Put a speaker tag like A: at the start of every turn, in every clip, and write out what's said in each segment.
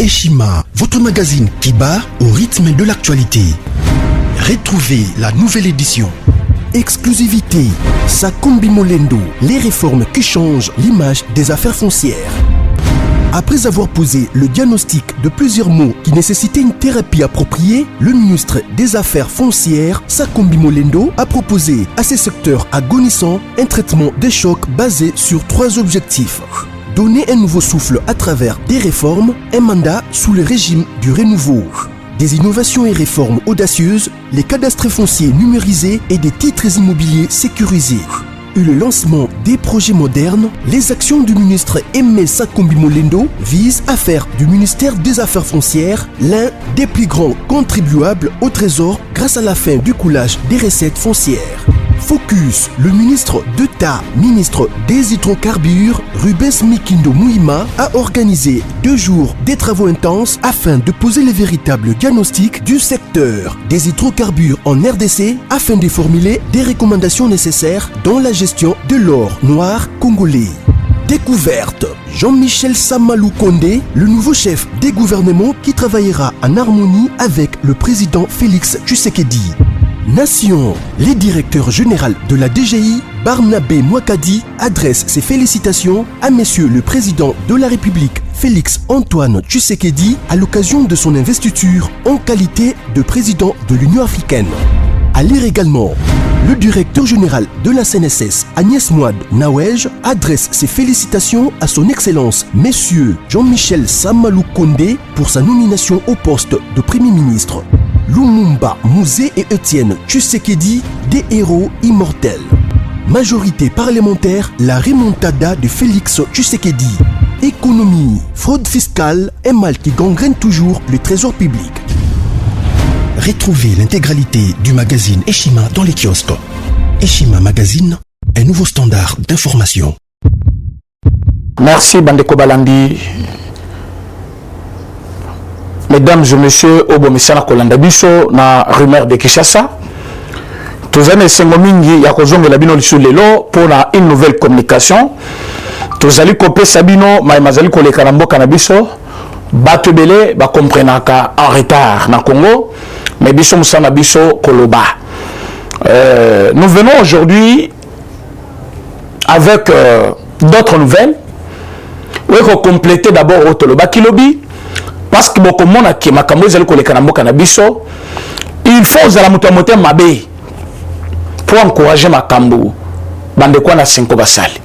A: Eshima, votre magazine qui bat au rythme de l'actualité. Retrouvez la nouvelle édition. Exclusivité, Sakumbi Molendo, les réformes qui changent l'image des affaires foncières. Après avoir posé le diagnostic de plusieurs maux qui nécessitaient une thérapie appropriée, le ministre des Affaires foncières, Sakumbi Molendo, a proposé à ces secteurs agonissants un traitement des chocs basé sur 3 objectifs. Donner un nouveau souffle à travers des réformes, un mandat sous le régime du renouveau. Des innovations et réformes audacieuses, les cadastres fonciers numérisés et des titres immobiliers sécurisés. Et le lancement des projets modernes, les actions du ministre Aimé Sakumbi Molendo visent à faire du ministère des Affaires foncières l'un des plus grands contribuables au trésor grâce à la fin du coulage des recettes foncières. Focus, le ministre d'État, ministre des hydrocarbures, Rubens Mikindo Mouima, a organisé 2 jours des travaux intenses afin de poser les véritables diagnostics du secteur des hydrocarbures en RDC afin de formuler des recommandations nécessaires dans la gestion de l'or noir congolais. Découverte, Jean-Michel Samalou Kondé, le nouveau chef des gouvernements qui travaillera en harmonie avec le président Félix Tshisekedi. Nation, le directeur général de la DGI, Barnabé Mouakadi, adresse ses félicitations à Monsieur le Président de la République, Félix Antoine Tshisekedi, à l'occasion de son investiture en qualité de président de l'Union africaine. À lire également, le directeur général de la CNSS, Agnès Mouad Nawej, adresse ses félicitations à son Excellence, Monsieur Jean-Michel Samalou Kondé, pour sa nomination au poste de Premier ministre. Lumumba Mouzé et Étienne Tshisekedi, des héros immortels. Majorité parlementaire, la remontada de Félix Tshisekedi. Économie, fraude fiscale, un mal qui gangrène toujours le trésor public. Retrouvez l'intégralité du magazine Eshima dans les kiosques. Eshima Magazine, un nouveau standard d'information.
B: Merci Bandeko Balandi. Mesdames et messieurs, Obomisana Kolanda Biso na rumeur de Kinshasa. Tozane Sengomingi Yakozonge Labino Lissulelo pour une nouvelle communication. Tozali Kopé Sabino, Maïmazali Kolekarambo Kanabiso, Batebele, ba comprenaka en retard na Congo, mais Biso Moussana Biso Koloba. Nous venons aujourd'hui avec d'autres nouvelles. Oui, pour compléter d'abord Otoloba Kilobi. Parce que beaucoup de monde qui m'a il faut que la moto mabe pour encourager ma kambu bande quoi na 5 basali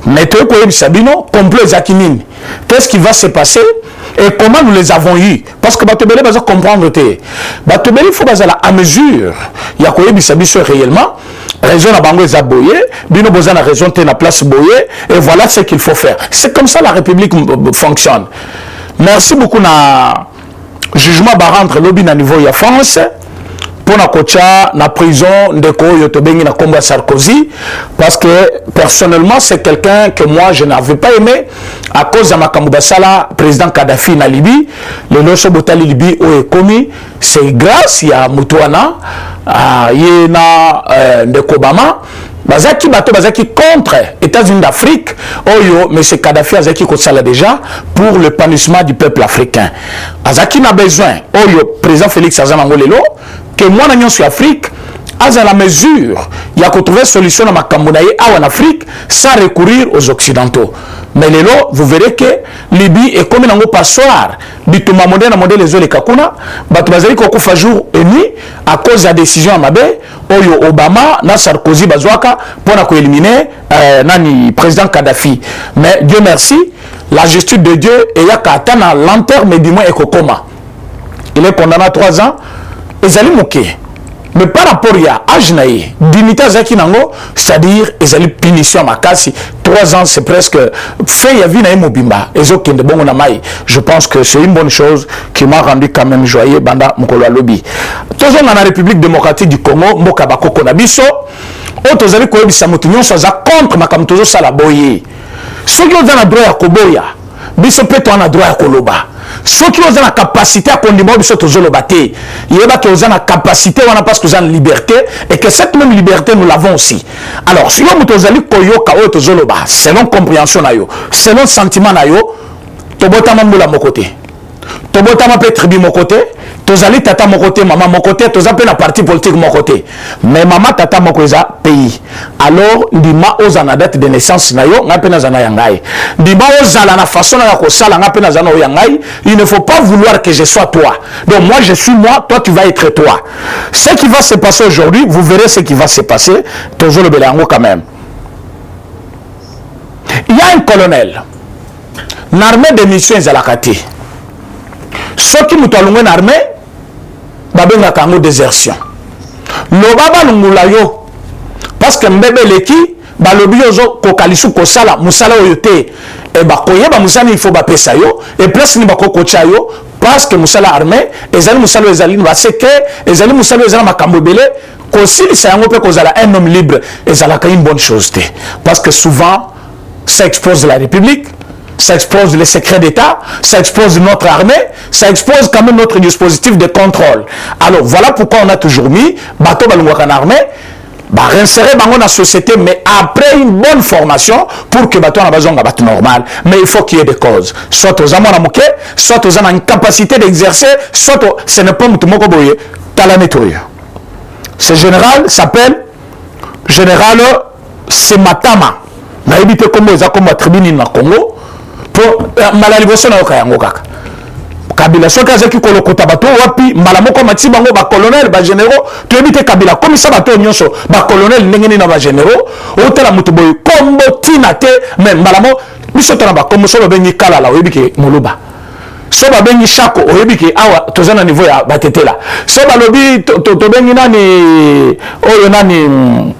B: mais tu sais sabino complot zakinine qu'est-ce qui va se passer et comment nous les avons eu parce que batobele va comprendre te batobele il faut bazala à mesure il y a quoi bisabiso réellement raison à bango za boyé bino bozana raison te na place boyé et voilà ce qu'il faut faire. C'est comme ça la République fonctionne. Merci beaucoup na jugement barrentre lobby na niveau ya France pour na kocha na prison de Koyo Tobengi na combat Sarkozy parce que personnellement c'est quelqu'un que moi je n'avais pas aimé à cause de Makambu Basala président Kadhafi na Libye le loso botali Libye o ekomi c'est grâce ya Mutuana yena de Obama bazaki bato bazaki contre États-Unis d'Afrique oyo mais c'est Kadhafi azaki kosala déjà pour le panissement du peuple africain azaki na besoin oyo président Félix Azanangolelo que moi n'ayons sur Afrique à la mesure il y a trouver solution à makambo na ye en Afrique sans recourir aux occidentaux mais lelo vous verrez que Libye est comme un passoire bituma modèle les eaux les kakuna bato bazali kokufa jour et nuit à cause de la décision à Mabe oyo Obama na Sarkozy bazwaka pour na ko éliminer nani président Kadhafi mais Dieu merci la justice de Dieu et ya katana l'enterre du moins ekokoma il est condamné à 3 ans ezali moké mais par rapport à Ajnaï, dignité Zaki Nango, c'est-à-dire ezali punition makasi 3 ans c'est presque fait ya vie na mobimba ezoki de bon namai. Je pense que c'est une bonne chose qui m'a rendu quand même joyeux banda mokolo lobby. Toujours dans la République démocratique du Congo, mboka bakoko na biso, otozali ko yebisa mutu nyonso za contre makambo tozo sala boye. Soki oza na droit ya koboya, biso pe to na droit ya koloba. Ceux qui ont la capacité à condamner biso tozoloba te. Yeba que ont la capacité wana parce que ont une liberté et que cette même liberté nous l'avons aussi. Alors si on tozali koyoka o tozoloba selon compréhension na yo, selon sentiment na yo, tobota mambola mokote. tobotama pe tribu mon côté, tozali tata mon côté, maman mon côté, tozape na parti politique mon côté. Mais maman tata mon côté pays. Alors ndima ozana date de naissance na yo, ngape na zana yangai. Ndima ozala na façon na ko sala ngape na zana yangai. Il ne faut pas vouloir que je sois toi. Donc moi je suis moi, toi tu vas être toi. Ce qui va se passer aujourd'hui, vous verrez ce qui va se passer. Toujours le belango quand même. Il y a un colonel. L'armée de mission Zalakati. Ceux qui nous talonnent l'armée, babenga kango désertion. Lobaba lungulayo. Parce que mbebe leki, balobi ozo kokalisu kosala, musala oyote. Et bakoye ba musani il faut ba pesa yo. Et plus ni bako kocha yo. Parce que musala armée, ezali musala ezali ba seke, ezali musala ezali makambo belé. Kosili sa yango pe kozala un homme libre, ezalaka une bonne chose te. Parce que souvent, ça expose la République, ça expose les secrets d'État, ça expose notre armée, ça expose quand même notre dispositif de contrôle. Alors voilà pourquoi on a toujours mis bateau balungwaka en armée, réinsérer dans la société, mais après une bonne formation pour que bateau na bazonga bateau normal. Mais il faut qu'il y ait des causes. Soit aux amants amouké, soit aux amants une capacité d'exercer, soit ce n'est pas moutoumoko boye, talanetoye. Ce général s'appelle général Sematama. Na évité comme ils ont comme tribune na Congo pour malalivoso na okayango kaka Kabila soki azaki kolokota bato wapi malamoko mati bango ba colonel ba généraux to évité Kabila comme ça bato nyonso ba colonel ndenge na ba généraux otala mutu boy kombo tina te mais malamo biso tona ba comme so bengi kala la oyebike muluba so ba bengi shako oyebike awa tozana niveau ya batetela so ba lobi to bengi nani oyo nani.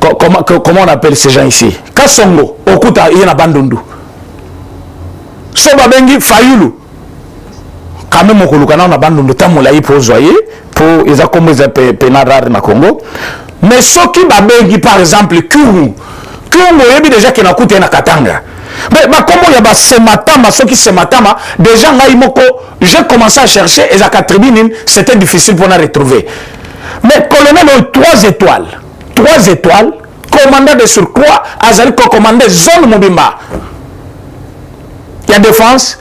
B: Comment on appelle ces gens ici? Kassongo, Okuta, il y a Bandundu. Soba Bengi, Fayulu. Quand même, on a Bandundu, Tamulaï pour zoyer, pour les accompagner pénarades na Congo. Mais ceux qui Bengi, par exemple, Kuru, il y a déjà qui n'a coûté na Katanga. Mais comment il y a Sematama, ceux qui Sematama, déjà, j'ai commencé à chercher, et à Katribinin, c'était difficile pour nous retrouver. Mais colonel a 3 étoiles. 3 étoiles, commandant de surcroît, Azali commandant zone Mobimba. Il y a défense,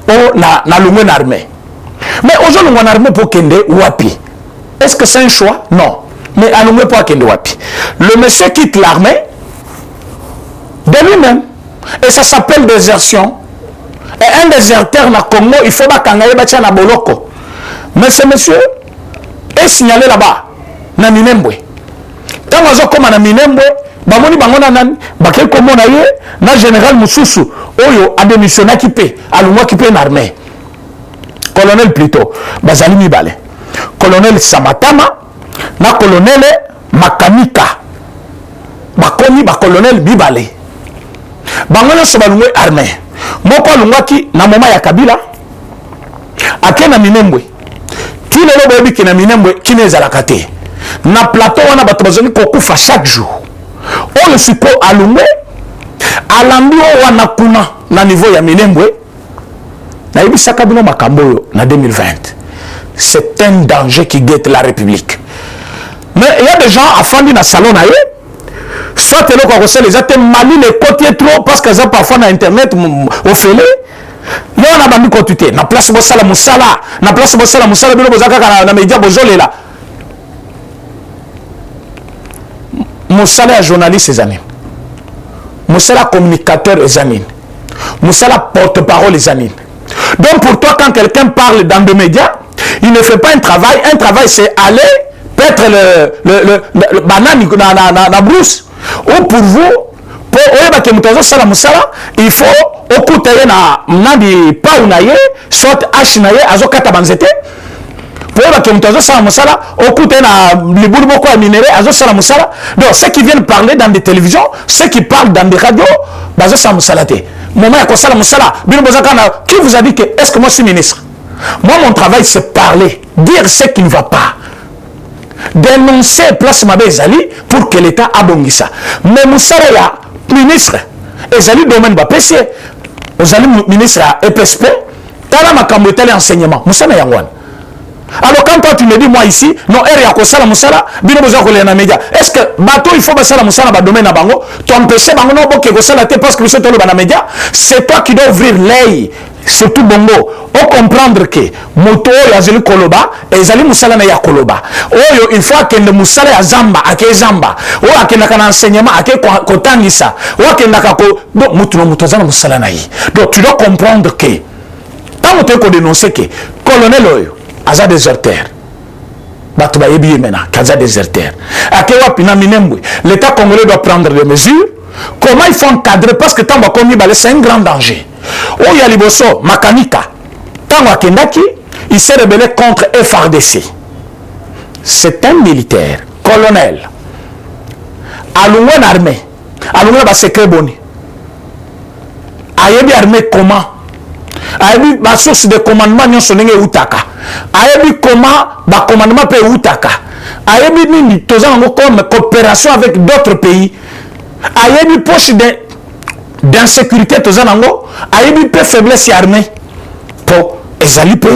B: on a l'humain armée. Mais aujourd'hui, on a armée pour Kende Wapi. Est-ce que c'est un choix? Non. Mais à l'humain pour Kende Wapi. Le monsieur quitte l'armée de lui-même. Et ça s'appelle désertion. Et un déserteur na Congo, il faut pas qu'il y ait un boloko. Mais ce monsieur est signalé là-bas, na Minembwe. Quand on a comme na Minembwe, bamoni bangona nan bakel komo na ye na général Mususu oyo a démissionné qui paie alumwa qui paie en armée. Colonel plutôt bazali mibale. Colonel Samatama na colonel Makanika. Bakomi ba colonel Bibale. Bangona so balungwe armée. Moko alungwa ki na moma ya Kabila akena Minembwe. Kile lobo bi kina Minembwe kineza la kate. Na plateau wana bato bazoni kokufa chaque jour. On le siko alumwe alambi wana kuna na niveau ya Minembwe na ibisaka bino makambo na 2020. C'est un danger qui guette la République. Mais il y a des gens afandi na salon na ye soit le ko ko les atem mali les côtés trop parce que ça parfois na internet au félé. Yo na bandi ko tuté na place bosala musala na place bosala musala bino bozaka na média bozolela. Moussala journaliste les années. Moussala communicateur les années. Moussala porte-parole les années. Donc pour toi, quand quelqu'un parle dans des médias, il ne fait pas un travail. Un travail, c'est aller pètre le banane na brousse. Ou pour vous, il faut écouter na di paunaye, soit achinaye, azokata banzete. Pour que nous sala musala, écoutez na libulu boko a minéré, azo sala musala. Donc ceux qui viennent parler dans des télévisions, ceux qui parlent dans des radios, bazo sala musala te. Moment ya ko sala musala, bino bozaka na qui vous a dit que est-ce que moi je suis ministre? Moi mon travail c'est parler, dire ce qui ne va pas. Dénoncer place mabe ezali pour que l'État abongisa. Mais musala ya ministre, ezali domaine ba PC. Ezali ministre à EPSP, tala makambo tele enseignement. Musala ya ngwana. Alors quand toi tu me dis moi ici, non, area ko sala musala, bino boza ko na média. Est-ce que bateau il faut basala musala ba domaine na bango, tu empêcher bango non boke ko sala te parce que biso tolo ba na média, c'est toi qui dois ouvrir l'œil surtout bongo o comprendre que moto oyo azali koloba ezali musala na ya koloba oyo il faut akende musala ya zamba ake zamba oyo akendaka na enseignement ake kotangisa oyo akendaka ko donc mutu no mutu azana musala na yi donc tu dois comprendre que tant moto ko dénoncer que colonel oyo aza déserteur bato bayebi ye maintenant kaza déserteur ake wapi na Minembwe l'état congolais doit prendre des mesures. Comment il faut encadrer parce que tant bakomi balé c'est un grand danger. Oh ya liboso makanika tant akendaki il s'est rebellé contre FARDC. C'est un militaire colonel alungwa na armée alungwa ba secret boni ayebi armée comment ayebi ba source de commandement nyonso ndenge utaka ayebi comment ba commandement pe utaka ayebi nini tozango comme coopération avec d'autres pays ayebi poche d'insécurité tozango ayebi pe faiblesse armée pour ezali pe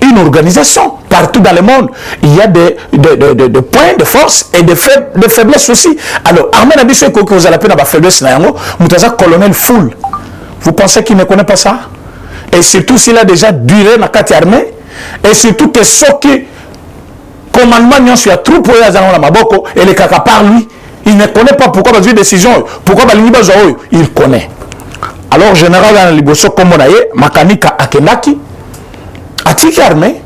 B: une organisation partout dans le monde il y a de points de force et de faiblesse aussi alors armée na biso ko vous allez pe na ba faiblesse na yango mutaza colonel full vous pensez qu'il ne connaît pas ça et surtout s'il a déjà duré na kati armée et surtout que soki commandement nyonso ya troupe oyo azango na maboko et le kaka par lui. Il ne connaît pas pourquoi il a une décision, pourquoi il connaît. Alors, général dans Liboso, comme on a dit, Makanika Akenaki, Atiki armée,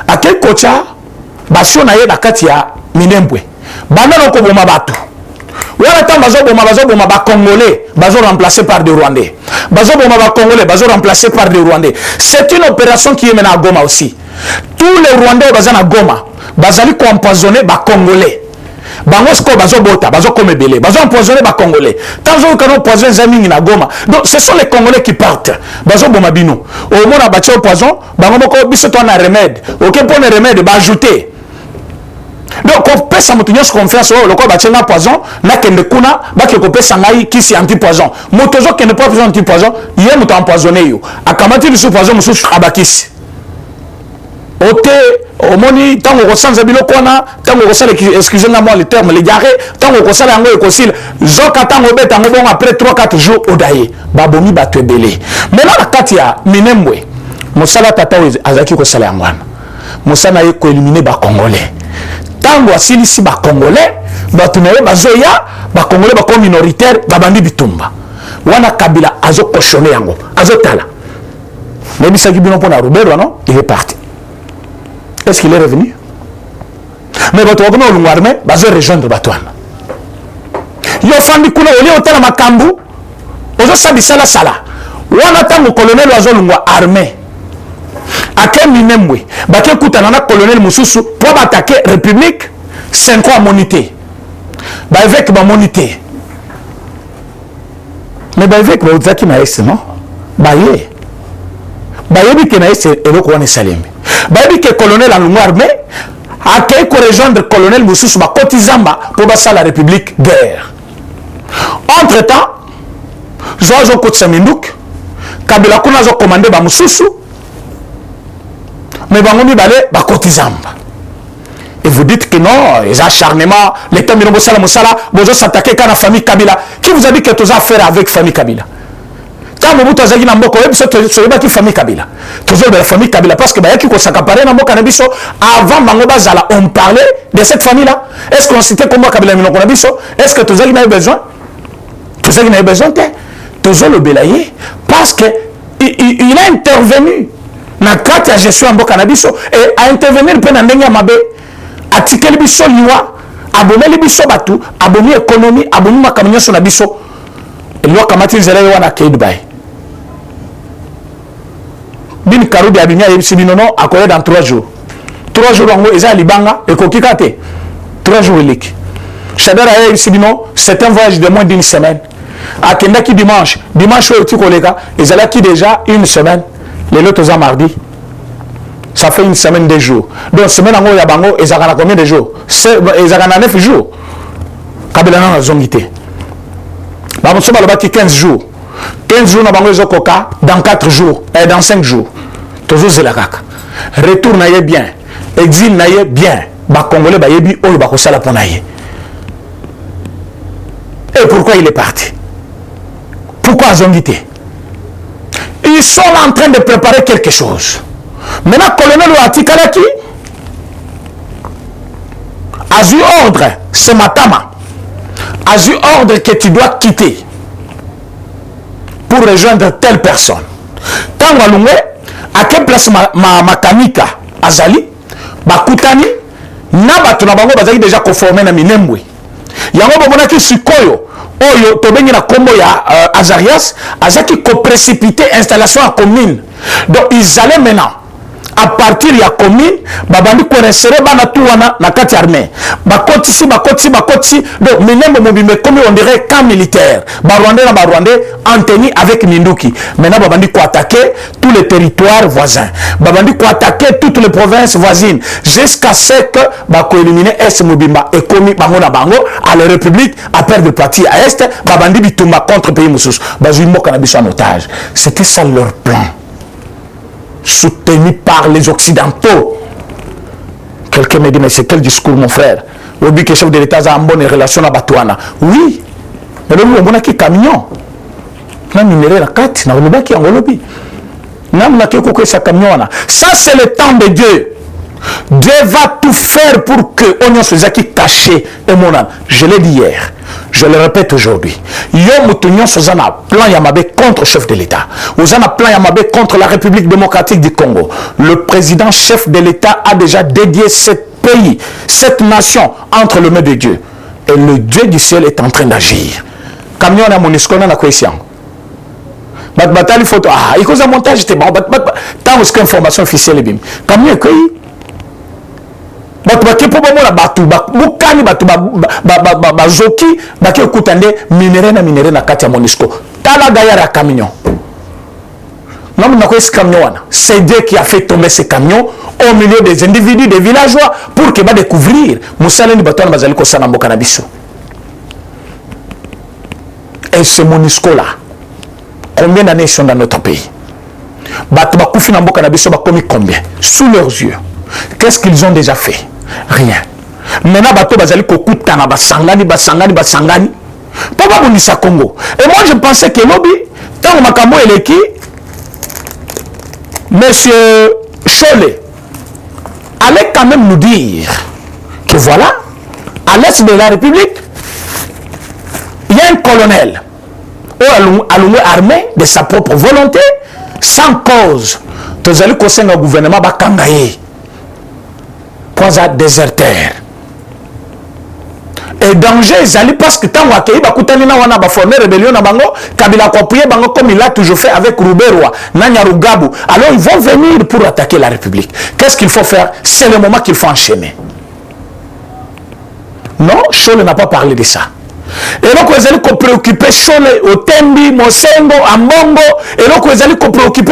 B: à quel côté, Basso na ye na Katia Minembwe, Banano Koboma Batu. Voilà tant Bazo Boma Congolais, Bazo remplacé par des Rwandais. Bazo Boma Congolais, Bazo remplacé par des Rwandais. C'est une opération qui est menée à Goma aussi. Tous les Rwandais Bazan à Goma, Bazali empoisonné ba Congolais. Bango sko bazo bota bazo comme belé bazo empoisonner ba congolais tant qu'on empoisonne zami na Goma donc ce sont les congolais qui partent bazo boma bino au mona bacho poison bango moko biso to na remède OK pour le remède ba ajouter donc on peut ça mutunyo confiance au loko bachenga poison na kende kuna ba ke ko pesa ngai kisi anti poison motozo kende pas poison anti poison yé muto empoisonner yo akamati biso poison mususu abakisi ote omoni tango kosanza biloko wana tango kosala excusez-moi le terme les diarrhées tango kosala yango ekosila zoka tango beta ngo bon après 3-4 jours odaye babomi bato ebele maintenant na kati ya Minembwe mosala tata azaki kosala yango wana mosala ye ko éliminer ba congolais tango asilisi ba congolais bato na ye bazoya ba congolais ba minoritaire babandi bitumba wana Kabila azo cochonner yango azotala mais bisaki bino pona Robert non il est parti. Est-ce qu'il est revenu? Mais votre gouvernement a armé, va rejoindre Batouane. Yo fandi kuna oli otala makambu, ozo sabi sala sala. Wana tango colonel wazo lungwa armé. Ake Minembwe, bake kutana na colonel mususu pour attaquer république 5 ans monité. Ba évêque ba monité. Mais ba évêque ba uzaki na ese non? Ba ye. Ba yebi ke na ese eloko wana salembe. Babi que colonel en armée a quelques rejoindre colonel Moussous ba Kotizamba pour passer la République guerre. Entre temps, Zozo Kotsaminduk, Kabila Kuna zo commandé ba Moussous, mais bangomi balé ba Kotizamba. Et vous dites que non, les acharnements, les temps de Moussala Moussala, Bozo s'attaquer qu'à la famille Kabila. Qui vous a dit que tu as affaire avec famille Kabila? Quand Mobutu azaki na mboko web c'est ba ki famille Kabila toujours de la famille Kabila parce que ba yaki ko sakapare na mboka na biso avant bango bazala on parlait de cette famille là est-ce qu'on citait comme Kabila minoko na biso est-ce que tozaki na besoin toujours le belayer parce que il a intervenu na kati ya gestion mboka na biso et a intervenir pe na ndenge mabe atikeli biso liwa abomeli biso batu abomi économie abomi makamyo na biso loi kamati zela wana Kedbay bin karudi abinya yebisi binono akoya dans 3 jours 3 jours ngo eza libanga ekokikate 3 jours lik Shadara yebisi bino c'est un voyage de moins d'une semaine akendaki dimanche oyo tikoleka ezalaki déjà une semaine les autres za mardi ça fait une semaine 2 jours donc semaine ngo ya bango ezakana combien de jours ezakana 9 jours Kabila na zongité bah, on se bat 15 jours. 15 jours, dans 4 jours, et dans 5 jours. Toujours c'est la caca. Retour naïe bien. Exil naïe bien. Bah, Congolais, bah, yebi, oh, bah, ça la ponaïe. Et pourquoi il est parti? Pourquoi Zongité? Ils sont là en train de préparer quelque chose. Maintenant, le colonel Atikalaki a eu ordre, c'est Matama, a eu ordre que tu dois quitter pour rejoindre telle personne. Tant Walungwe, à quelle place ma kanika Azali, Bakutani, Nabatu na bango bazali déjà conformé na Minembwe. Yango bomona ki sikoyo, oyo tobengi na kombo ya Azarias, azaki ko précipiter installation à commune. Donc ils allaient maintenant à partir ya commune babandi ko resserrer bana tuwana na kati armée bakoti donc Minembwe mobimbe comme on dirait camp militaire Barwandais na Barwandais Anteni avec Minduki. Maintenant babandi ko attaquer tous les territoires voisins, babandi ko attaquer toutes les provinces voisines jusqu'à ce que bako éliminer Est Mobimba et komi bango na bango à la République à perdre partie à Est babandi bitumba contre pays mususu bazui moka na biso en otage. C'était ça leur plan, soutenu par les Occidentaux. Quelqu'un me dit, mais c'est quel discours, mon frère? Le but que le chef de l'État a une bonne relation avec Batouana. Oui, mais le monde a un camion. Na minéré la carte, na oloba ki angolobi. Na mnake koko sa camion na. Ça c'est le temps de Dieu. Dieu va tout faire pour que Oignon Sozaki caché et mon âme. Je l'ai dit hier, je le répète aujourd'hui. Yo Moutounion Sozana plan Yamabe contre le chef de l'État. Ozana plan Yamabe contre la République démocratique du Congo. Le président chef de l'État a déjà dédié ce pays, cette nation entre les mains de Dieu. Et le Dieu du ciel est en train d'agir. Camion na Monisco na cohésion. Batali photo ah il cause un montage c'était bon tant que information officielle bim camion que batu po bomona batu bukani batu bazoki baki okutande minéré na kati ya Monisco tala gayara camion non na ko ce camion wana c'est Dieu qui a fait tomber ce camion au milieu des individus des villageois pour que ba découvrir musaleni batu na bazali ko sana mboka na biso. Et ce Monisco là, combien d'années ils sont dans notre pays? Batoubakoufina Mboka Nabiso bakomi combien? Sous leurs yeux. Qu'est-ce qu'ils ont déjà fait? Rien. Maintenant, Bato Bazali Kokutana Basangani. Papa Bonissa Congo. Et moi, je pensais que Lobby, tant que Makambo et l'équipe, Monsieur Cholet allait quand même nous dire que voilà, à l'est de la République, il y a un colonel alloué armé de sa propre volonté, sans cause. Tous allez conseiller au gouvernement Bakangaye, pour un déserteur. Et danger, ils allaient parce que tant que Bakutanina wana ba former rébellion na bango, Kabila Kopouye bango comme il a toujours fait avec Rouberwa, Nanyarugabu. Alors ils vont venir pour attaquer la République. Qu'est-ce qu'il faut faire? C'est le moment qu'il faut enchaîner. Non, Chole n'a pas parlé de ça. Et donc vous allez vous préoccuper Chole, Otembi, Mosengo, Ambongo, et donc vous allez vous préoccuper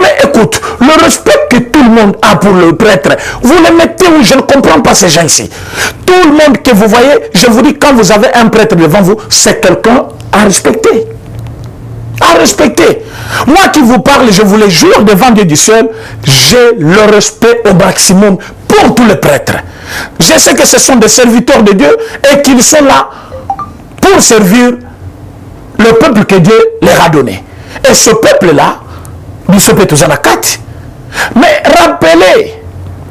B: mais écoute, le respect que tout le monde a pour le prêtre, vous le mettez où? Je ne comprends pas ces gens ici. Tout le monde que vous voyez, je vous dis, quand vous avez un prêtre devant vous, c'est quelqu'un à respecter. À respecter. Moi qui vous parle, je vous le jure devant Dieu du ciel, j'ai le respect au maximum pour tous les prêtres. Je sais que ce sont des serviteurs de Dieu et qu'ils sont là pour servir le peuple que Dieu leur a donné. Et ce peuple-là, nous sommes tous en acte. Mais rappelez,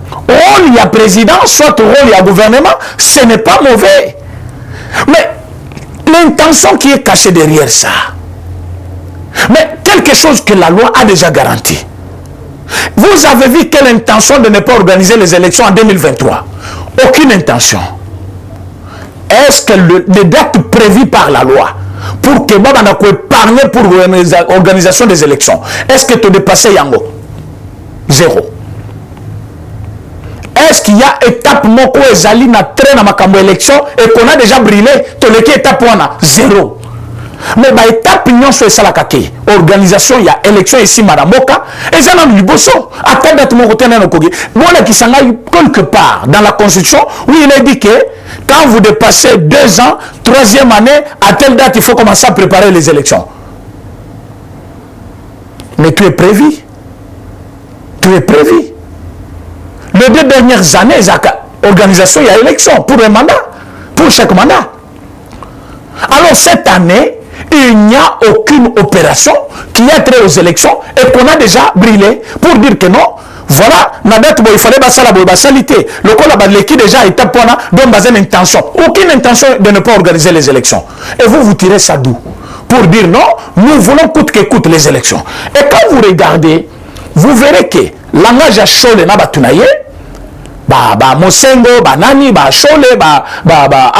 B: rôle il y a président, soit rôle il y a gouvernement, ce n'est pas mauvais. Mais l'intention qui est cachée derrière ça, mais quelque chose que la loi a déjà garanti. Vous avez vu quelle intention de ne pas organiser les élections en 2023? Aucune intention. Est-ce que les dates prévues par la loi pour que Baba n'a pas épargné pour l'organisation des élections, est-ce que tu as dépassé Yango? Zéro. Est-ce qu'il y a étape moko ezali na train na makambo élection et qu'on a déjà brûlé to leki étape wana? Zéro. Mais bah étape nyonso esala kake organisation il y a élection ici maramoka et ça n'a liboso à telle date mon côté na kogi voilà qui s'en quelque part dans la constitution où il est dit que quand vous dépassez 2 ans, 3e année, à telle date, il faut commencer à préparer les élections. Mais tu es prévu. Tu es prévu. Les 2 dernières années, l'organisation, il y a élection pour un mandat, pour chaque mandat. Alors cette année, il n'y a aucune opération qui a trait aux élections et qu'on a déjà brûlé pour dire que non, voilà, la date, il fallait passer la basalité. Le col a qui déjà est pour donc basé une intention. Aucune intention de ne pas organiser les élections. Et vous tirez ça d'où? Pour dire non, nous voulons coûte que coûte les élections. Et quand vous regardez, vous verrez que langage à Chole n'a pas tunaye, Mosengo, Nani, Chole,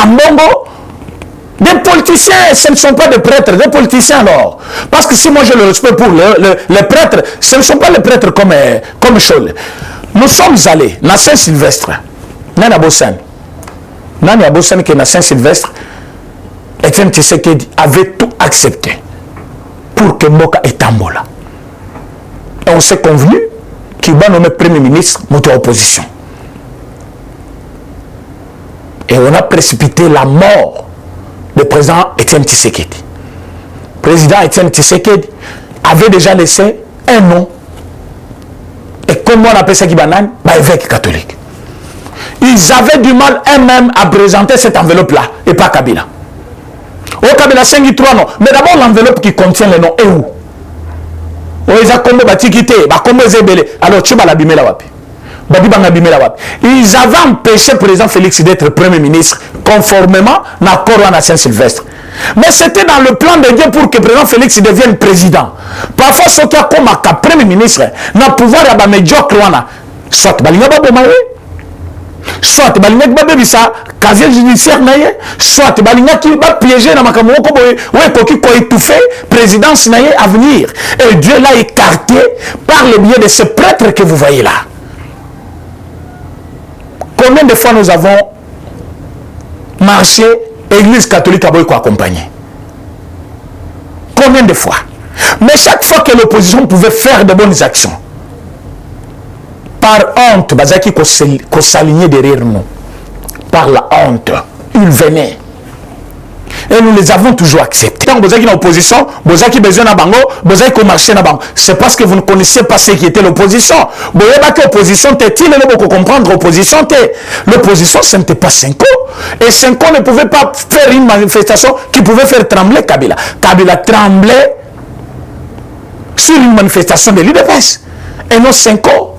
B: Ambongo. Des politiciens, ce ne sont pas des prêtres, des politiciens alors. Parce que si moi j'ai le respect pour les prêtres, ce ne sont pas les prêtres comme Chole. Nous sommes allés à Saint-Sylvestre, Nani Bossan. Nani Bossan qui est à Saint-Sylvestre, Etienne Tshisekedi avait tout accepté pour que Mboka ait Tambola. Et on s'est convenu qu'il va nommer Premier ministre, monter opposition. Et on a précipité la mort le président Etienne Tshisekedi. Le président Etienne Tshisekedi avait déjà laissé un nom. Et comment on appelle ça qui banane? Évêque catholique. Ils avaient du mal eux-mêmes à présenter cette enveloppe-là, et pas Kabila. Au Kabila 5 3 non. Mais d'abord l'enveloppe qui contient les noms est où? Ils alors tu vas l'abîmer là-bas. Ils avaient empêché le président Félix d'être Premier ministre conformément à l'accord à Saint-Sylvestre. Mais c'était dans le plan de Dieu pour que le président Félix devienne président. Parfois, ce qui a comme Premier ministre, n'a pouvoir à médiocre, soit soit balinga babebisa casier judiciaire naie, soit balinga qui va piéger dans makamoko qui ko étouffer présidence naie à venir. Et Dieu l'a écarté par le biais de ce prêtre que vous voyez là. Combien de fois nous avons marché, Église catholique a beaucoup accompagné? Combien de fois? Mais chaque fois que l'opposition pouvait faire de bonnes actions, par honte, Bazaki qu'on s'alignait derrière nous. Par la honte, ils venaient. Et nous les avons toujours acceptés. Quand Bozaki est en opposition, Bozaki besoin de bango, Bozaki qu'on marchait dans bango. C'est parce que vous ne connaissez pas ce qui était l'opposition. Bozaki opposition, t'es-il pour comprendre l'opposition? L'opposition, ce n'était pas 5 ans. Et 5 ans ne pouvaient pas faire une manifestation qui pouvait faire trembler Kabila. Kabila tremblait sur une manifestation de l'UDPS. Et non 5 ans.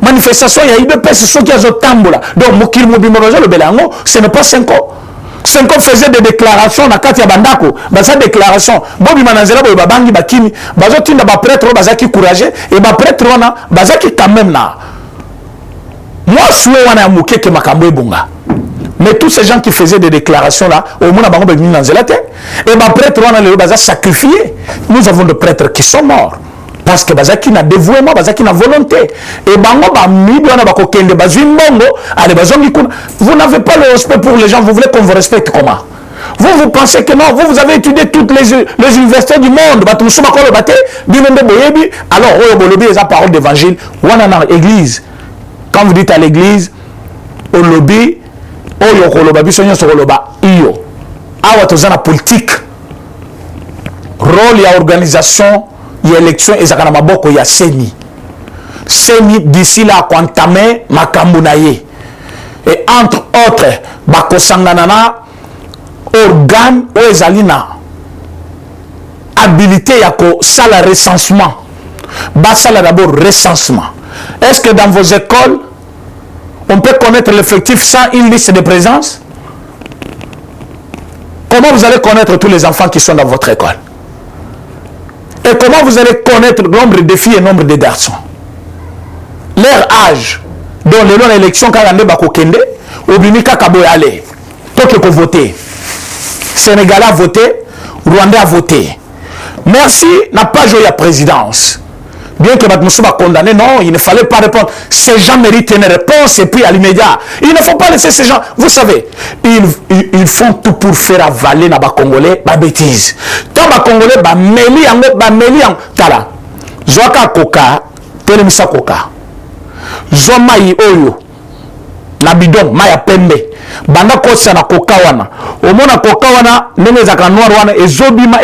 B: Manifestation, il y a eu deux personnes qui ont tambola. Donc, Mokil Mobimobazo, le Belango, ce n'est pas 5 ans. 5 ans faisaient des déclarations dans Katia Bandako. Cette déclaration, Bobi Manazela, Babangi, Bakini, Bazoti, prêtre, Bazaki courageux, et prêtre, Bazaki quand même là. Moi, je suis un amouké que Makambo Bunga. Mais tous ces gens qui faisaient des déclarations là, au moins, Bango Bagni Nanzela, et prêtre, on a le Baza sacrifié. Nous avons des prêtres qui sont morts. Parce que Bazaki n'a dévouement, Bazaki n'a volonté. Et Bango vous n'avez pas le respect pour les gens, vous voulez qu'on vous respecte comment? Vous pensez que non, vous avez étudié toutes les universités du monde. Alors, les paroles d'évangile, l'église. Quand vous dites à l'église, au lobby, la politique, rôle et organisation. Il y a élection et ça maboko il y a Seni d'ici là a entamé Makambunaye et entre autres bakosanganana organe ou ezalina habilité à ça le recensement basala d'abord recensement. Est-ce que dans vos écoles on peut connaître l'effectif sans une liste de présence? Comment vous allez connaître tous les enfants qui sont dans votre école? Et comment vous allez connaître le nombre de filles et le nombre de garçons? Leur âge, dont les longs élections, quand on a voté, ou Bimika Kaboyale, tant que vous votez. Sénégal a voté, Rwanda a voté. Merci n'a pas joué à présidence. Bien que Batmoussou va condamner, non, il ne fallait pas répondre. Ces gens méritent une réponse et puis à l'immédiat. Il ne faut pas laisser ces gens. Vous savez, ils font tout pour faire avaler na Congolais ma bêtise. Tant les Congolais, meli en tala. Zoaka koka, telemisa koka. Zomai oyo. Na bidon, maya pembe. Banda kosa na koka wana. Omona koka wana, nene zaka noir wana, ezobima,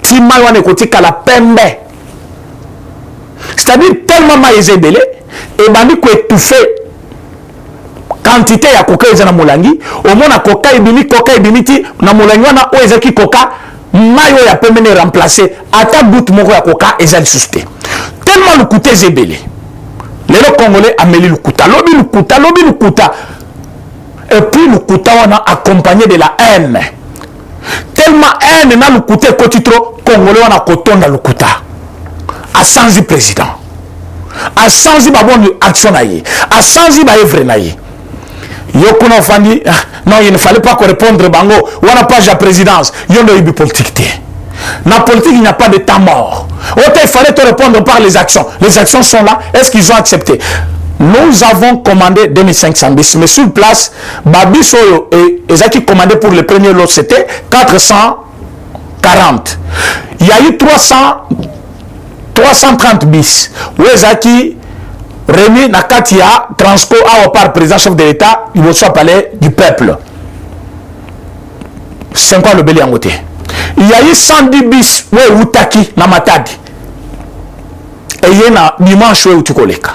B: tima wana kotika la pembe. C'est-à-dire tellement maïzé belé et bandi ko étouffé quantité ya coca ezana molangi au moins na coca ebimi ti na molangi wana o ezaki coca mayo ya peut mener remplacer ata doute moko ya koka ezali susté tellement le coûté zébélé les Congolais ameli le coûta lobi le coûta et puis le coûta on a accompagné de la haine tellement haine na le coûté kotitro Congolais on a kotonda le coûta à sanzi président à sanzi ba bonne action naïe à sanzi ba œuvre naïe yokuna fandi non il ne fallait pas répondre bango on a pas la présidence yondo ibi politique té na politique il n'y a pas de temps mort il fallait te répondre par les actions sont là est-ce qu'ils ont accepté nous avons commandé 2500 bis mais sur place babiso et ezaki commandé pour le premier lot c'était 440 il y a eu 330 bis ezaki remis na katia transport à par président chef de l'État il va soit palais du peuple 5 ans le belé en côté il y a eu 110 bis ouais utaki na matadi et il y a dimanche ouais utukoleka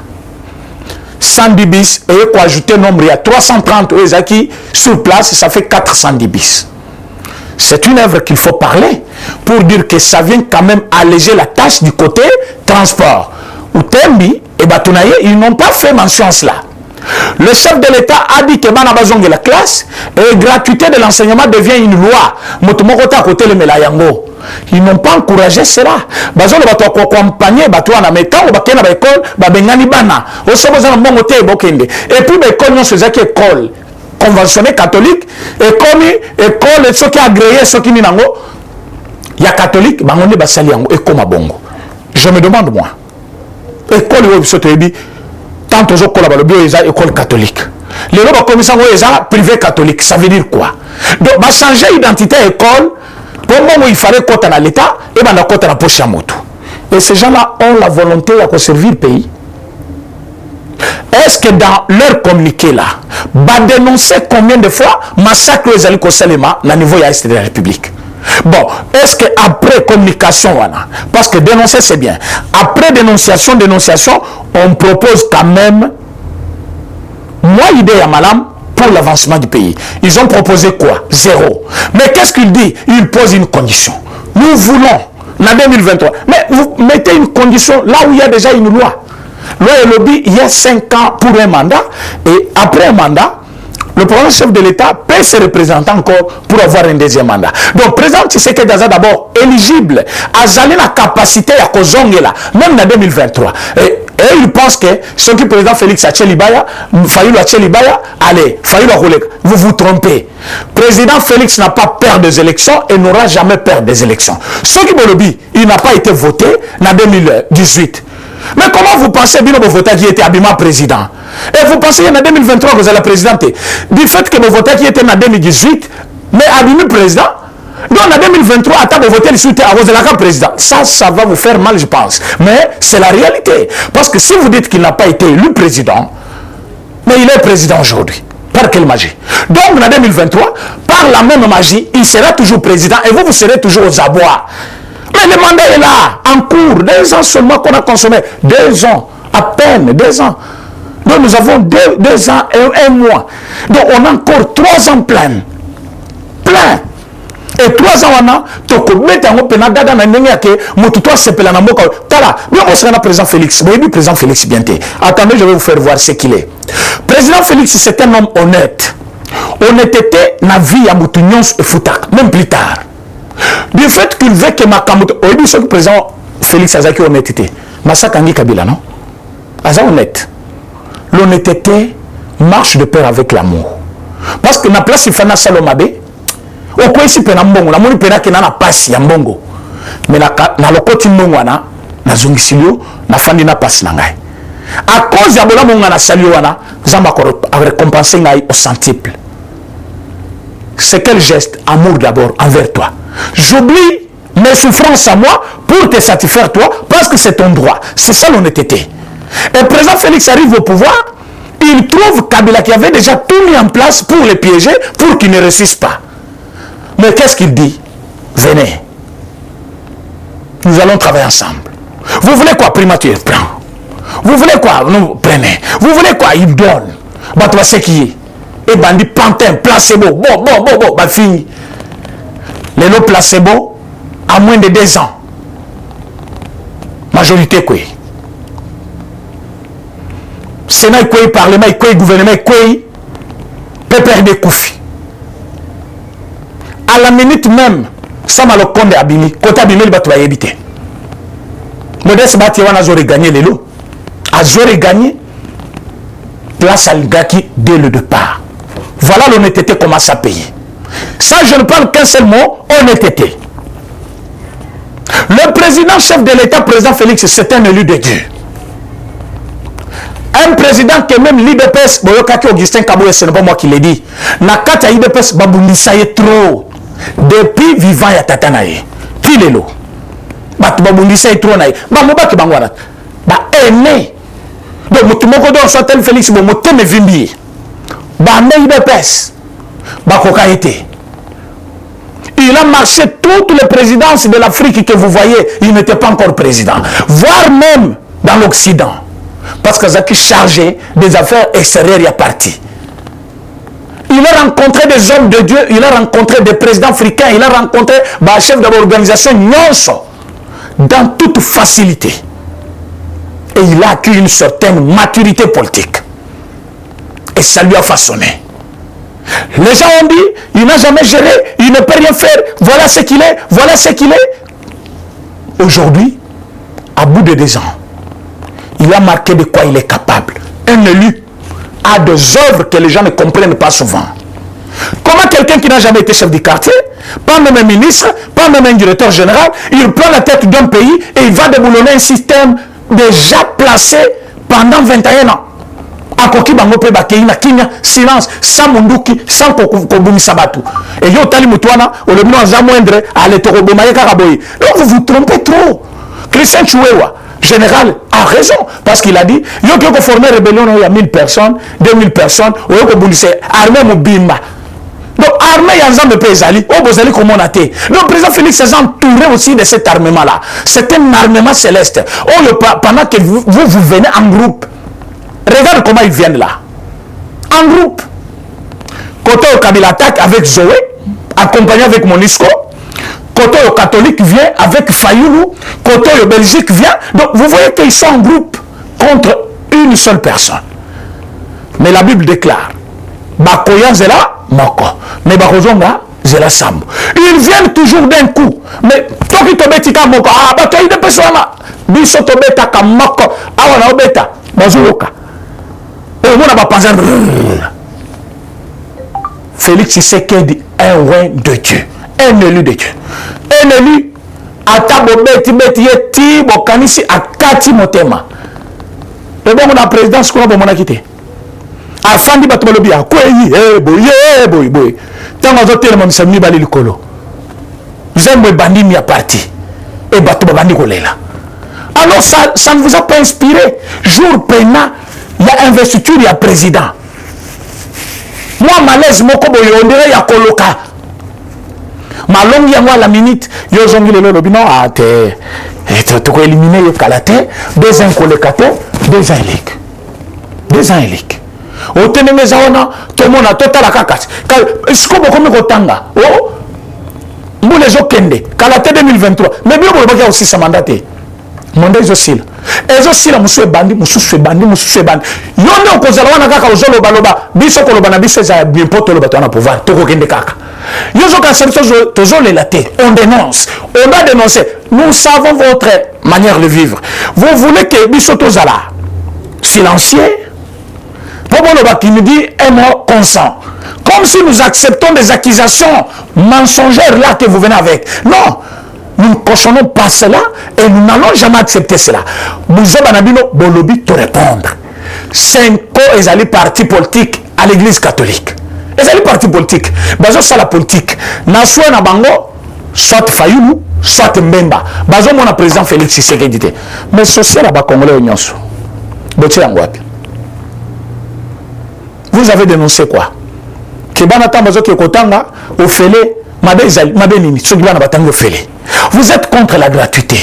B: 110 bis et quoi ajouter nombre il y a 330 ezaki sur place ça fait 410 bis. C'est une œuvre qu'il faut parler pour dire que ça vient quand même alléger la tâche du côté transport. Utembi et Batunaye, ils n'ont pas fait mention à cela. Le chef de l'État a dit que Banabazong est la classe et la gratuité de l'enseignement devient une loi. Motomokota à côté le Melayango. Ils n'ont pas encouragé cela. Bazon le bateau accompagné, bateau en amétant, ou bateau à l'école, babengani bana. Au sommet de bon côté et bokende. Et puis l'école non c'est école conventionnée catholique et comme école et ceux qui agréé ceux qui n'inango. Il y a catholique, bangonde basaliango et comme bongo. Je me demande moi. École où se dit tant aux écoles là école catholique. Les lois commission où privé catholique, ça veut dire quoi? Donc va changer identité école. Au moment où il fallait côté dans l'État et ben côté dans poche à moto. Et ces gens-là ont la volonté de servir le pays. Est-ce que dans leur communiqué là, va dénoncer combien de fois massacre les alliés Salema au niveau de la République? Bon, est-ce qu'après communication, parce que dénoncer c'est bien, après dénonciation, on propose quand même, moi idée à Malam, pour l'avancement du pays. Ils ont proposé quoi? 0. Mais qu'est-ce qu'il dit? Il pose une condition. Nous voulons, en 2023, mais vous mettez une condition là où il y a déjà une loi. Loi et lobby, il y a 5 ans pour un mandat, et après un mandat, le premier chef de l'État peut se représenter encore pour avoir un deuxième mandat. Donc, le président Tshisekedi est d'abord éligible à la capacité à Kozongela, même en 2023. Et il pense que ce qui est président Félix Tchelibaya, Fayulu Tchelibaya, allez, Fayulu Rolek, vous vous trompez. Président Félix n'a pas peur des élections et n'aura jamais peur des élections. Ce qui est lobby, il n'a pas été voté en 2018. Mais comment vous pensez bien que vous votez qui était Abima président? Et vous pensez en 2023 que vous allez la présidenter? Du fait que vous votez qui était en 2018, mais Abima président, donc en 2023, attends, vous votez suite à Roselaka président. Ça va vous faire mal, je pense. Mais c'est la réalité. Parce que si vous dites qu'il n'a pas été élu président, mais il est président aujourd'hui. Par quelle magie? Donc en 2023, par la même magie, il sera toujours président et vous serez toujours aux abois. Mais le mandat est là, en cours, 2 ans seulement qu'on a consommé. 2 ans, à peine 2 ans. Donc nous avons 2 ans et 1 mois. Donc on a encore 3 ans plein. Plein. Et 3 ans on a, toko mette en open dada na ndenge yake motuto sepela na mboka. Tala, bien on sera président Félix. Vous président Félix bientôt. Attendez, je vais vous faire voir ce qu'il est. Président Félix, c'est un homme honnête. Honnêteté na vie à Moutunions et Foutak, même plus tard. Du fait qu'il veut que Makamoto, au début, le président Félix Azaki honnêteté. Massakangi Kabila, non? Aza honnête. L'honnêteté marche de pair avec l'amour. Parce que na place il faut na Salomabe, au quoi ici pena mbongo, na moni pena kena na passe ya mbongo. Mais na lokoti mbongo wana, na zungisilio, na fandi na passe na ngai. À cause ya bola mbongo na salio wana, zamba a récompensé ngai au centuple. C'est quel geste? Amour d'abord envers toi. J'oublie mes souffrances à moi pour te satisfaire toi parce que c'est ton droit. C'est ça l'honnêteté. Et le président Félix arrive au pouvoir, il trouve Kabila qui avait déjà tout mis en place pour les piéger, pour qu'il ne réussisse pas. Mais qu'est-ce qu'il dit? Venez. Nous allons travailler ensemble. Vous voulez quoi? Primature, prends. Vous voulez quoi? Nous prenez. Vous voulez quoi? Il donne. Bah toi c'est qui est? Et bandit pantin, placebo. Bon, bah fini. Les lots placebo, à moins de 2 ans. Majorité quoi. Sénat quoi, Parlement quoi, gouvernement quoi, PPRD Koufi. À la minute même, ça m'a le compte Abimi, côté Abimi, il va tout éviter. Modeste Batiwan a gagné les lots. A gagné place à l'Igaki dès le départ. Voilà l'honnêteté commence à payer. Ça, je ne parle qu'un seul mot, honnêteté. Le président chef de l'État, président Félix, c'est un élu de Dieu. Un président qui même l'IDPS, Boyokaki Augustin Kaboué, ce n'est pas moi qui l'ai dit. Nakata IDPS, Babundisaye trop. Depuis vivant ya tatanaye. Qui les lots? Babundisaye trop naye. Bamobaki bangwana. Ba aîné. Donc, Moutumoko don soit tel Félix, Moutem et Vimbi. Bande IDPS. Bakoka été. Il a marché toutes les présidences de l'Afrique que vous voyez, il n'était pas encore président. Voire même dans l'Occident. Parce que Zaki chargé des affaires extérieures, il est parti. Il a rencontré des hommes de Dieu, il a rencontré des présidents africains, il a rencontré des chefs de l'organisation Nyonso, dans toute facilité. Et il a acquis une certaine maturité politique. Et ça lui a façonné. Les gens ont dit, il n'a jamais géré, il ne peut rien faire, voilà ce qu'il est, voilà ce qu'il est. Aujourd'hui, à bout de 2 ans, il a marqué de quoi il est capable. Un élu a des œuvres que les gens ne comprennent pas souvent. Comment quelqu'un qui n'a jamais été chef du quartier, pas même un ministre, pas même un directeur général, il prend la tête d'un pays et il va déboulonner un système déjà placé pendant 21 ans. Akoki bango pe bakei na kinya silence sans munduki sans kobumisa batu et yo tali mutwana ole bino za moindre ale to koboma ye kakaboyi. Donc vous vous trompez trop. Christian Chouewa général a raison parce qu'il a dit yo ko former rébellion il y a 1000 personnes 2000 personnes o ko bulise armée mobimba. Donc armée yanzambe pe ezali o bozali comment on a été. Le président Félix est entouré aussi de cet armement là. C'est un armement céleste. Pendant que vous venez en groupe. Regarde comment ils viennent là. En groupe. Côté au Kabila attaque avec Zoé, accompagné avec Monisco. Côté au catholique vient avec Fayoulou. Côté au Belgique vient. Donc vous voyez qu'ils sont en groupe contre une seule personne. Mais la Bible déclare Bakoya Zela Moko. Mais Bakozonga Zela Sambo. Ils viennent toujours d'un coup. Mais toi qui te betika Moko. Ah, Bakoya de personne. Biso to beta Moko. Ah, on a beta. Bazouka. Félix Tshisekedi, un roi de Dieu, un élu de Dieu, un élu à tabo beti beti yeti bokanisi akati motema. Et bon la présidence quoi bon mona quitté. Afandi batolobi akweyi boy. Tant que zote le monde s'est mis bali likolo. J'aime bandi mi a parti et bato bandi kolela. Alors ça ne vous a pas inspiré jour pena. Il y a investiture, il y a président. Moi, malaise, mon kobo, on dirait il y a coloca. Ma longue, il y a moi la minute, il y a zongi le lobby, non, tu peux éliminer le calate, 2 ans colocataire, 2 ans élique. 2 ans élique. Au tenez mes aona, tout le monde a total la cacasse. Est-ce qu'on peut me retanga? Oh, vous les gens kende, calate 2023. Mais bien, vous voyez aussi sa mandaté. Mandat est aussi là. Et aussi là, monsieur bandi. Yonde okozala wana kaka ozolo baloba, biso koloba na biso za bien poto loba tona pouvoir, toko kende kaka. Yozo ka service tozole la té, on dénonce. On a dénoncé. Nous savons votre manière de vivre. Vous voulez que biso tozala silencieux? Pobo loba qui nous dit un mot consent. Comme si nous acceptons des accusations mensongères là que vous venez avec. Non. Nous ne cautionnons pas cela et nous n'allons jamais accepter cela. Nous avons bolobi te répondre. 5 ans, ils allaient parti politique à l'église catholique. Ils allaient parti politique. Bazo ça la politique. Naswa na bango, soit Fayoulou, soit Mbemba. Bazo mon président Félix Tshisekedi. Mais social à Congolais Nyonso. Vous avez dénoncé quoi? Que banata bazo ki kotanga au félé. Vous êtes contre la gratuité.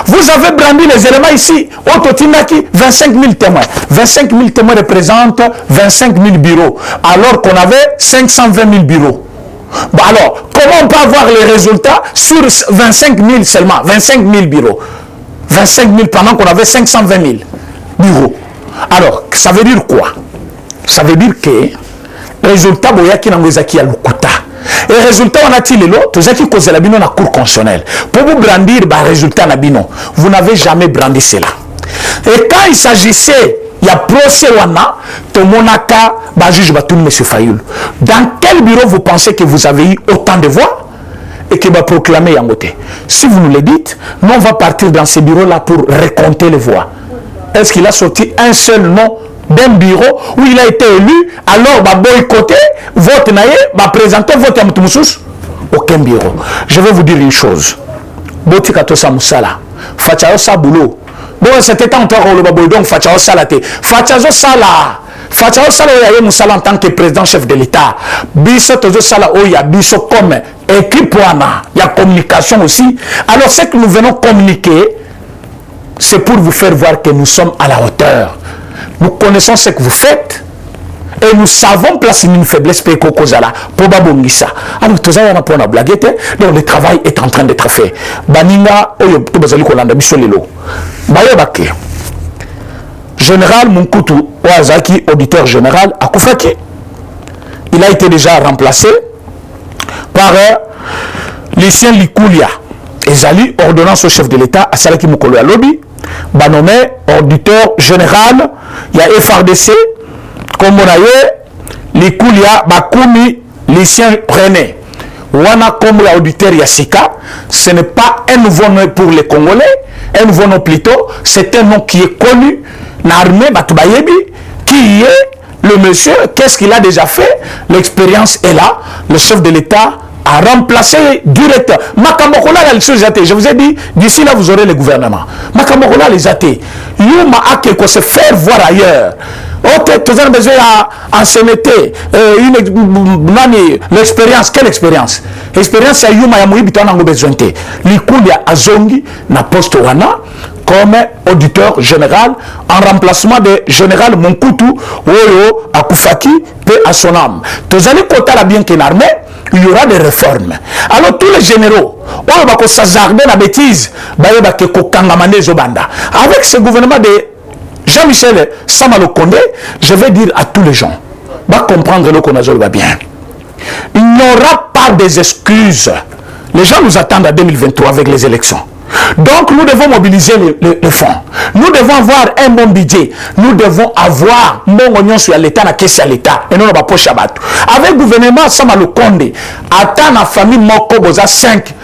B: Vous avez brandi les éléments ici. Au Totinaki, 25 000 témoins. 25 000 témoins représentent 25 000 bureaux. Alors qu'on avait 520 000 bureaux. Bah alors, comment on peut avoir les résultats sur 25 000 seulement, 25 000 bureaux, 25 000 pendant qu'on avait 520 000 bureaux. Alors, ça veut dire quoi? Ça veut dire que résultat boyaki nangozaki ya lukuta. Et résultat on a-t-il les lots, tous qui causent la bino na cour constitutionnelle. Pour vous brandir bah résultat na bino, vous n'avez jamais brandi cela. Et quand il s'agissait, il y a procès wana, to monaka bah juge Batouni monsieur Fayoul. Dans quel bureau vous pensez que vous avez eu autant de voix et que va proclamer Yangote? Si vous nous le dites, nous on va partir dans ces bureaux-là pour recompter les voix. Est-ce qu'il a sorti un seul nom d'un bureau où il a été élu, alors va boycotter, vote naïe, va présenter vote à Moutoumoussous? Aucun bureau. Je vais vous dire une chose. Boti Katosa Moussala, Fachao Saboulou. Bon, c'était encore le baboy, donc Fachao Salate. Fachao Sala. Fachao Sala Oya Moussala en tant que président chef de l'État. Biso Tozo Sala Oya, Biso comme équipe Wana. Il y a communication aussi. Alors, ce que nous venons communiquer, c'est pour vous faire voir que nous sommes à la hauteur. Nous connaissons ce que vous faites et nous savons placer une faiblesse pour Kozala, pour Babongissa. Alors, tout ça, on a pour la blaguette, donc le travail est en train d'être fait. Baninga, Oyo, Tobazali Kolanda, Bissolelo. Bayabake. Général Munkutu Oazaki, auditeur général à Koufaki. Il a été déjà remplacé par Lucien Likoulia. Ezali, ordonnance au chef de l'État, à Salaki Mukolo à Lobby. Banomé, auditeur général, il y a FRDC, comme on a eu, Likoulia, Bakoumi, Lucien René. Wana comme auditeur Yassika, ce n'est pas un nouveau nom pour les Congolais, un nouveau nom plutôt, c'est un nom qui est connu, l'armée Batoubayebi, qui est le monsieur, qu'est-ce qu'il a déjà fait? L'expérience est là, le chef de l'État a remplacé directeur. Makamokola les choses athées. Je vous ai dit, d'ici là vous aurez le gouvernement. Makamokola les athées. Yuma a quelque chose faire voir ailleurs. Ok, tous les besoin à se mettre l'expérience. Quelle expérience? Expérience c'est Yuma ya muibi tona ngo besoin te. Likulia azongi na poste wana comme auditeur général en remplacement de général Munkutu Oyo Akufaki pe à son âme. Tous allez côté la bien qu'une armée. Il y aura des réformes. Alors tous les généraux, on va s'azarder la bêtise, avec ce gouvernement de Jean-Michel Samalo Kondé, je vais dire à tous les gens, va comprendre le qu'on va bien. Il n'y aura pas des excuses. Les gens nous attendent à 2023 avec les élections. Donc nous devons mobiliser les fonds. Nous devons avoir un bon budget. Nous devons avoir mon oignon sur l'État, la caisse à l'État. Et non, on va pas chabat. Avec le gouvernement, ça m'a le condé. Attends la famille Moko Boza 5.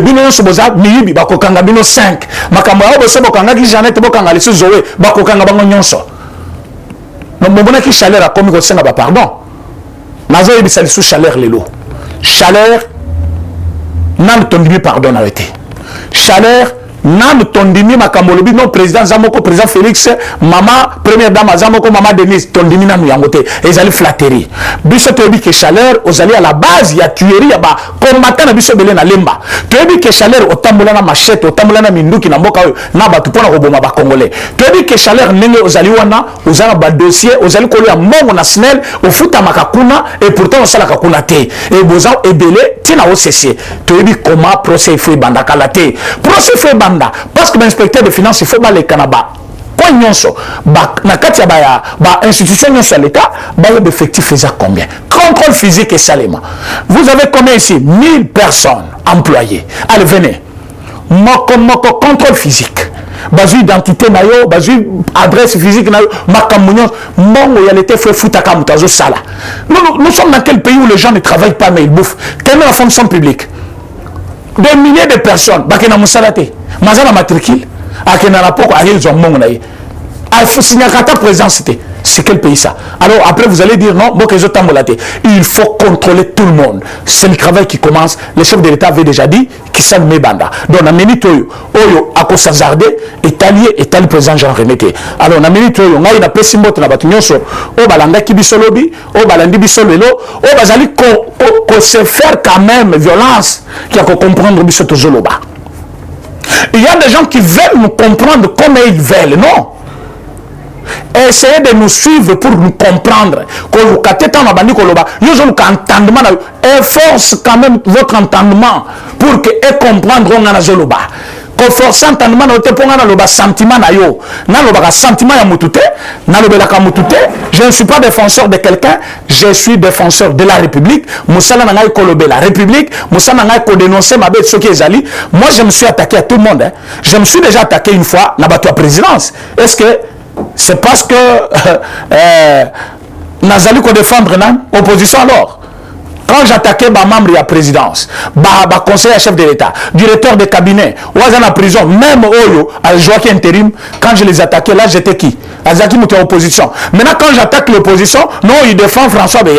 B: Bino Soboza, Miyibi, Bakokanga Bino 5. Makamba Oboso Bokanga qui Jeannette Bokanga les Zoé, Bakokanga Bangonso. Non, mon bonheur qui chaleur a commis au Sénat, pardon. Nazo Ebissali sous chaleur les lots. Chaleur, non, ton demi pardon arrêté. Chaleur, nan tondimi makamolobi non président Zamoko, président Félix, maman première dame Zamoko, maman Denise tondimi nan yangote ezali flatterie. Biso tobi que chaleur ozali à la base ya tuerie ya ba combattant na biso belé na lemba. Tobi que chaleur otambola na machette, otambola na minduki na mboka na batu pona koboma ba congolais. Tobi que chaleur nenge ozali wana ozala ba dossier ozali kolo ya mbongo na SNEL ofuta makakuna et pourtant osala kakuna te. Et bozan ebelé tina osese. Tobi comment procès fait banda kalate. Procès fait banda parce que l'inspecteur de finances il faut pas les canaba quoi nyonso ba na kati ya ba institution nyonso l'État ba le effectif faisait combien contrôle physique et salement vous avez combien ici 1000 personnes employées allez venez moko contrôle physique bazu identité na yo bazu adresse physique na yo makamunyo mongo ya l'été fait futaka mutazo sala nous sommes dans quel pays où les gens ne travaillent pas mais ils bouffent quelle est la fonction publique des milliers de personnes bakena musalate mazana matricule akena rapport à ils ont mon naï il faut signer carte présence c'est quel pays ça alors après vous allez dire non bokezo tambolate il faut contrôler tout le monde c'est le travail qui commence le chef de l'État avait déjà dit qui s'en met banda donc na minute oyo akosazarde etali président Jean Remété alors na minute oyo ngai na pesi mbote na batu nyonso o balanda ki bisolobi o balandi bisolelo o bazali ko se faire quand même violence qui a comprendre biso tozoloba. Il y a des gens qui veulent nous comprendre comme ils veulent, non. Essayez de nous suivre pour nous comprendre. Et force quand même votre entendement pour que et comprendre qu'on force entendement na sentiment na yo na sentiment ya mutute na lobelaka mutute. Je ne suis pas défenseur de quelqu'un, je suis défenseur de la République. Moussala na ngai ko la République, Moussala na ngai ko dénoncer ma bête ce qui est zali. Moi je me suis attaqué à tout le monde hein. Je me suis déjà attaqué une fois na bato présidence. Est-ce que c'est parce que Nazali ko défendre l'opposition alors? Quand j'attaquais ma membre de la présidence, ma conseiller chef de l'État, directeur de cabinet, ou à la prison, même Oyo, à Joaquin Intérim, quand je les attaquais, là j'étais qui? Azaki était en opposition. Maintenant quand j'attaque l'opposition, non, il défend François. Non,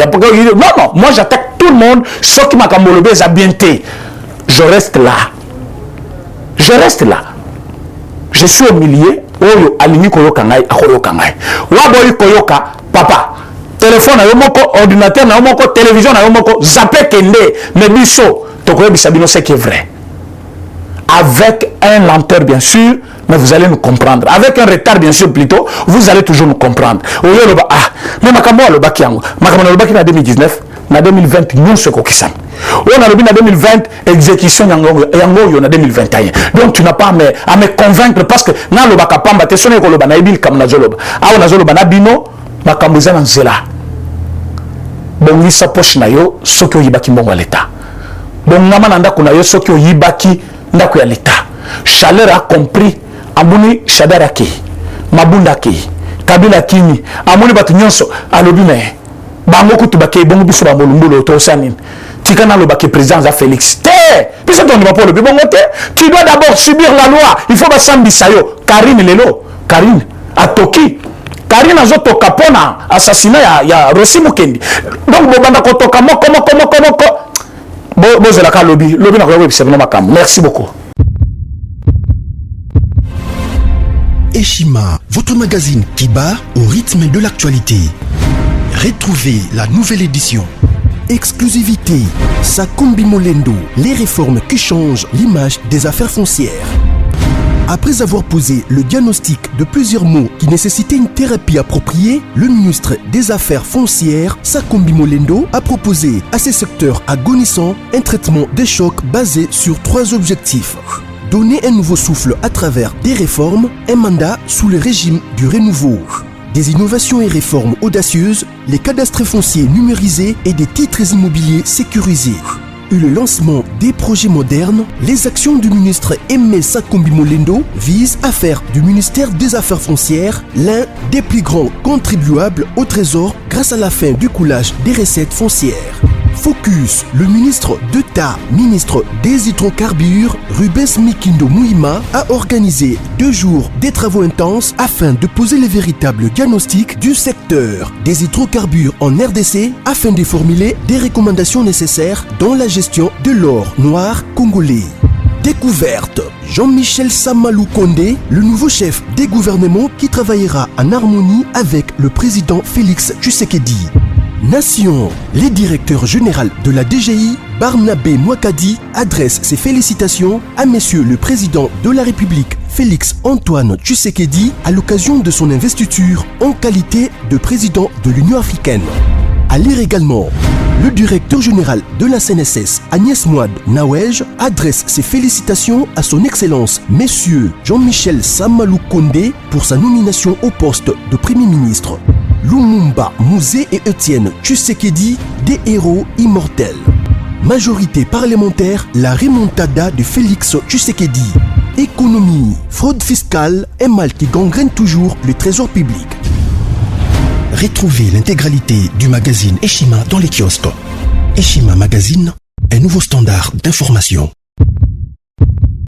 B: moi j'attaque tout le monde, sauf qui m'a cambolobé, ça bien été. Je reste là. Je reste là. Je suis au milieu, Oyo, alimi koyoka ngai, akoyoka ngai. Waboyi koyoka, papa. Téléphone na yomoko, ordinateur na yomoko, télévision na yomoko, zappé kende, mais biso, tokoye bisabino c'est qui est vrai. Avec un lenteur bien sûr, mais vous allez nous comprendre. Avec un retard bien sûr plutôt, vous allez toujours nous comprendre. Mais makambo le bakiango, makambo le baki na 2019, na 2020 nous ce kokisam. On a le na 2020 exécution yango na 2021. Donc tu n'as pas à me convaincre parce que na le bakapamba te sonné ko lo bana ibil kam na zoloba. Ah na zoloba na bino makambo za na nzela. Bongisa poche na yo soki oyibaki mbongo ya leta. Bongama na ndako na yo soki oyibaki ndako ya leta. Chaleur a compris amuni Shadara ki Mabunda ki Kabila kini amuni batu nyonso alobi me bango kutu bake bongo biso ba molumbulo to sanin tikana lo bake président za Félix te biso to ndima polo bongo te. Tu dois d'abord subir la loi. Il faut basambisa yo Karine lelo Karine atoki Karine azoto kapona assassinat ya Rossi Mukendi. Donc bobanda kotoka moko bozela ka lobby na ko website no makam. Merci beaucoup.
A: Eshima, votre magazine qui bat au rythme de l'actualité. Retrouvez la nouvelle édition. Exclusivité, Sakombi Molendo, les réformes qui changent l'image des affaires foncières. Après avoir posé le diagnostic de plusieurs maux qui nécessitaient une thérapie appropriée, le ministre des Affaires foncières, Sakombi Molendo, a proposé à ces secteurs agonissants un traitement des chocs basé sur 3 objectifs. Donner un nouveau souffle à travers des réformes, un mandat sous le régime du renouveau. Des innovations et réformes audacieuses, les cadastres fonciers numérisés et des titres immobiliers sécurisés. Et le lancement des projets modernes, les actions du ministre Aimé Sakombi Molendo visent à faire du ministère des Affaires foncières l'un des plus grands contribuables au trésor grâce à la fin du coulage des recettes foncières. Focus, le ministre d'État, ministre des hydrocarbures, Rubens Mikindo Mouima, a organisé 2 jours des travaux intenses afin de poser les véritables diagnostics du secteur des hydrocarbures en RDC afin de formuler des recommandations nécessaires dans la gestion de l'or noir congolais. Découverte, Jean-Michel Samalou Kondé, le nouveau chef des gouvernements qui travaillera en harmonie avec le président Félix Tshisekedi. Nation, les directeurs généraux de la DGI, Barnabé Mouakadi, adresse ses félicitations à Monsieur le Président de la République, Félix Antoine Tshisekedi, à l'occasion de son investiture en qualité de président de l'Union africaine. À lire également, le directeur général de la CNSS, Agnès Mouad Nawej, adresse ses félicitations à son Excellence, Monsieur Jean-Michel Samalou Kondé, pour sa nomination au poste de Premier ministre. Lumumba, Mouzé et Étienne Tshisekedi, des héros immortels. Majorité parlementaire, la remontada de Félix Tshisekedi. Économie, fraude fiscale, un mal qui gangrène toujours le trésor public. Retrouvez l'intégralité du magazine Eshima dans les kiosques. Eshima Magazine, un nouveau standard d'information.